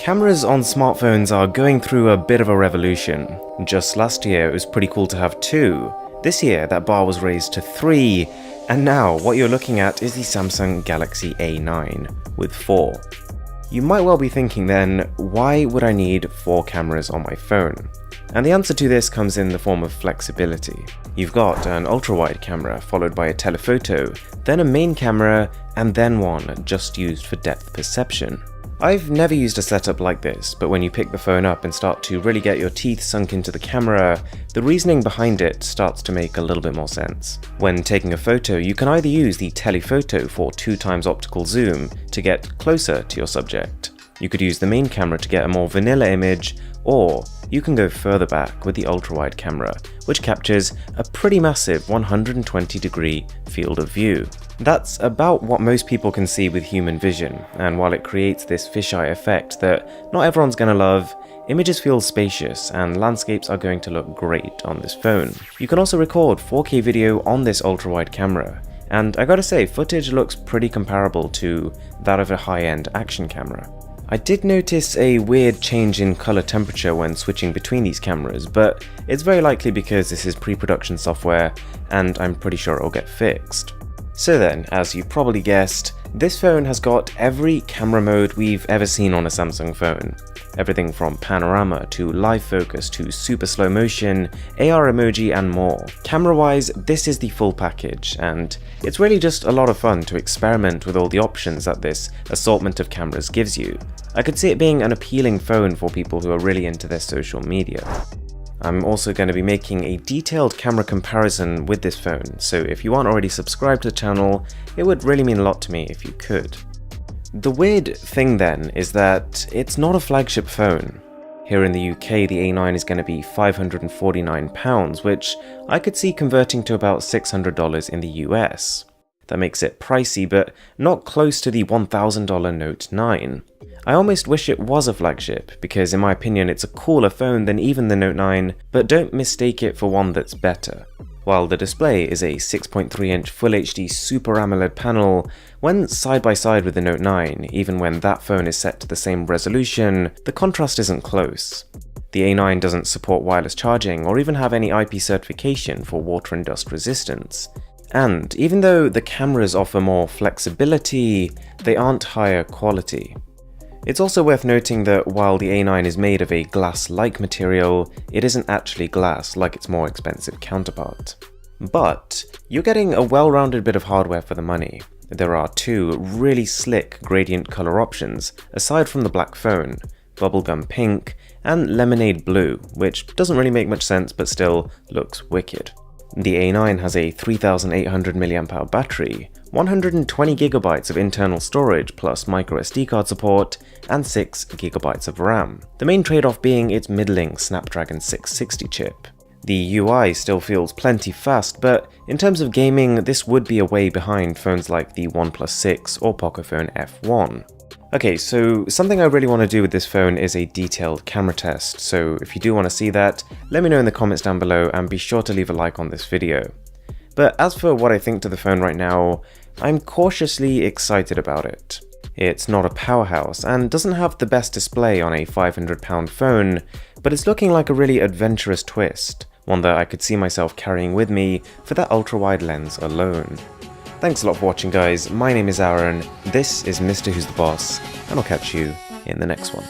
Cameras on smartphones are going through a bit of a revolution. Just last year it was pretty cool to have 2, this year that bar was raised to 3, and now what you're looking at is the Samsung Galaxy A9 with 4. You might well be thinking then, why would I need 4 cameras on my phone? And the answer to this comes in the form of flexibility. You've got an ultra-wide camera followed by a telephoto, then a main camera, and then one just used for depth perception. I've never used a setup like this, but when you pick the phone up and start to really get your teeth sunk into the camera, the reasoning behind it starts to make a little bit more sense. When taking a photo, you can either use the telephoto for 2x optical zoom to get closer to your subject. You could use the main camera to get a more vanilla image, or you can go further back with the ultra-wide camera, which captures a pretty massive 120-degree field of view. That's about what most people can see with human vision, and while it creates this fisheye effect that not everyone's gonna love, images feel spacious and landscapes are going to look great on this phone. You can also record 4K video on this ultra-wide camera, and I gotta say, footage looks pretty comparable to that of a high-end action camera. I did notice a weird change in color temperature when switching between these cameras, but it's very likely because this is pre-production software and I'm pretty sure it'll get fixed. So then, as you probably guessed, this phone has got every camera mode we've ever seen on a Samsung phone. Everything from panorama to live focus to super slow motion, AR emoji and more. Camera-wise, this is the full package, and it's really just a lot of fun to experiment with all the options that this assortment of cameras gives you. I could see it being an appealing phone for people who are really into their social media. I'm also going to be making a detailed camera comparison with this phone, so if you aren't already subscribed to the channel, it would really mean a lot to me if you could. The weird thing then is that it's not a flagship phone. Here in the UK, the A9 is going to be £549, which I could see converting to about $600 in the US. That makes it pricey, but not close to the $1,000 Note 9. I almost wish it was a flagship, because in my opinion it's a cooler phone than even the Note 9, but don't mistake it for one that's better. While the display is a 6.3-inch Full HD Super AMOLED panel, when side by side with the Note 9, even when that phone is set to the same resolution, the contrast isn't close. The A9 doesn't support wireless charging or even have any IP certification for water and dust resistance. And even though the cameras offer more flexibility, they aren't higher quality. It's also worth noting that while the A9 is made of a glass-like material, it isn't actually glass like its more expensive counterpart. But you're getting a well-rounded bit of hardware for the money. There are 2 really slick gradient color options, aside from the black phone, bubblegum pink and lemonade blue, which doesn't really make much sense but still looks wicked. The A9 has a 3800 mAh battery, 120GB of internal storage plus microSD card support, and 6GB of RAM, the main trade-off being its middling Snapdragon 660 chip. The UI still feels plenty fast, but in terms of gaming, this would be a way behind phones like the OnePlus 6 or Pocophone F1. Okay, so something I really want to do with this phone is a detailed camera test, so if you do want to see that, let me know in the comments down below and be sure to leave a like on this video. But as for what I think to the phone right now, I'm cautiously excited about it. It's not a powerhouse and doesn't have the best display on a £500 phone, but it's looking like a really adventurous twist, one that I could see myself carrying with me for that ultra-wide lens alone. Thanks a lot for watching guys, my name is Aaron, this is Mr. Who's the Boss, and I'll catch you in the next one.